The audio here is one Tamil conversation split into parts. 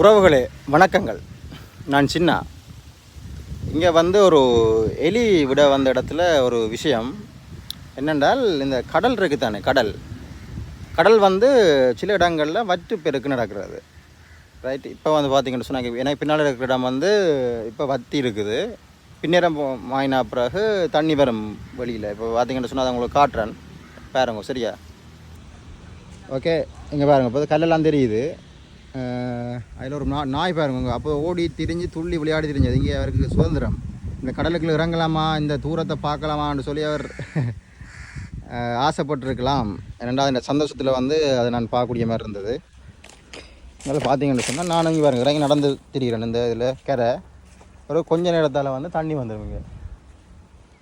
உறவுகளே வணக்கங்கள். நான் சின்ன இங்கே ஒரு எலி விட வந்த இடத்துல ஒரு விஷயம் என்னென்றால், இந்த கடல் இருக்குது தானே, கடல் சில இடங்களில் வற்று பெருக்கு நடக்கிறது. ரைட். இப்போ பார்த்தீங்கன்னு சொன்னாங்க, எனக்கு பின்னால் இருக்கிற இடம் இப்போ வற்றி இருக்குது. பின்னேரம் மாயினா பிறகு தண்ணி வரும் வெளியில். இப்போ பார்த்தீங்கன்னு சொன்னால் அதை உங்களுக்கு காட்டுறேன் பாருங்க. சரியா? ஓகே, இங்கே பாருங்கள். இப்போ கல்லெல்லாம் தெரியுது. அதில் ஒரு நாய் பாருங்க. அப்போ ஓடி திரிஞ்சு துள்ளி விளையாடி திரிஞ்சது. இங்கே அவருக்கு சுதந்திரம். இந்த கடலுக்குள்ள இறங்கலாமா, இந்த தூரத்தை பார்க்கலாமான்னு சொல்லி அவர் ஆசைப்பட்டிருக்கலாம். ரெண்டாவது இந்த சந்தோஷத்தில் அதை நான் பார்க்கக்கூடிய மாதிரி இருந்தது. அதனால் பார்த்தீங்கன்னு சொன்னால் நான் இங்கே பாருங்க இறங்கி நடந்து திரிகிறேன். இந்த இதில் கரை ஒரு கொஞ்ச நேரத்தால் தண்ணி வந்துடுவீங்க.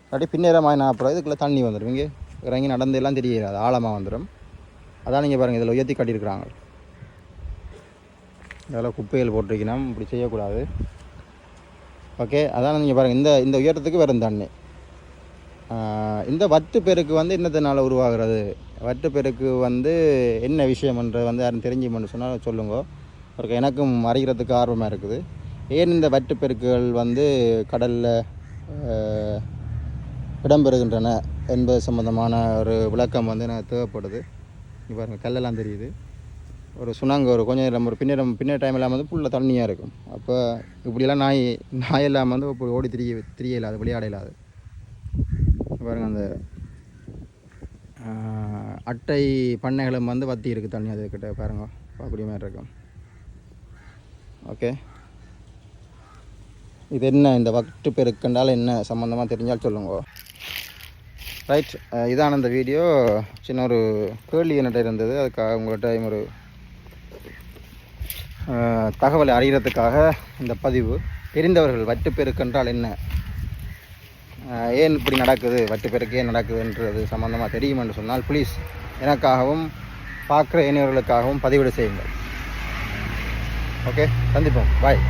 அப்படி பின்னேரமாக நான் அப்புறம் இதுக்குள்ளே தண்ணி வந்துடுவீங்க. இறங்கி நடந்து எல்லாம் தெரியாது, ஆழமாக வந்துடும். அதான் நீங்கள் பாருங்கள், இதில் உயர்த்தி காட்டியிருக்கிறாங்க. இதெல்லாம் குப்பைகள் போட்டிருக்கணும், இப்படி செய்யக்கூடாது. ஓகே, அதான் நீங்கள் பாருங்கள், இந்த உயரத்துக்கு வரும் தண்ணி. இந்த வட்டு பெருக்கு என்னத்தினால உருவாகிறது, வட்டு பெருக்கு என்ன விஷயம்ன்றது யாரும் தெரிஞ்சுமென்னு சொன்னால் சொல்லுங்க. ஒரு எனக்கும் அறிகிறதுக்கு ஆர்வமாக இருக்குது. ஏன் இந்த வட்டு பெருக்குகள் கடலில் இடம்பெறுகின்றன என்பது சம்பந்தமான ஒரு விளக்கம் எனக்கு தேவைப்படுது. இங்கே பாருங்கள், கல்லெல்லாம் தெரியுது. ஒரு சுனாங்க ஒரு கொஞ்சம் நேரம் ஒரு பின்னர் டைம் இல்லாமல் ஃபுல்லாக தண்ணியாக இருக்கும். அப்போ இப்படியெல்லாம் நாய் இல்லாமல் இப்போ ஓடி திரிய இல்லாது, விளையாட இல்லாது. பாருங்கள், அந்த அட்டை பண்ணைகளும் வத்தி இருக்குது தண்ணி அதுக்கிட்ட பாருங்க, பார்க்கக்கூடிய மாதிரி இருக்கும். ஓகே, இது என்ன, இந்த வட்டு பெருக்கண்டால் என்ன சம்மந்தமாக தெரிஞ்சால் சொல்லுங்க. ரைட். இதான இந்த வீடியோ. சின்ன ஒரு கேள்வி என்கிட்ட இருந்தது, அதுக்காக உங்கள்கிட்ட ஒரு தகவலை அறிகிறதுக்காக இந்த பதிவு. தெரிந்தவர்கள் வட்டுப்பெருக்கு என்றால் என்ன, ஏன் இப்படி நடக்குது, வட்டுப்பெருக்கு ஏன் நடக்குதுன்றது சம்மந்தமாக தெரியும் என்று சொன்னால் ப்ளீஸ் எனக்காகவும் பார்க்குற இளைஞர்களுக்காகவும் பதிவிடு செய்யுங்கள். ஓகே, சந்திப்போம். பாய்.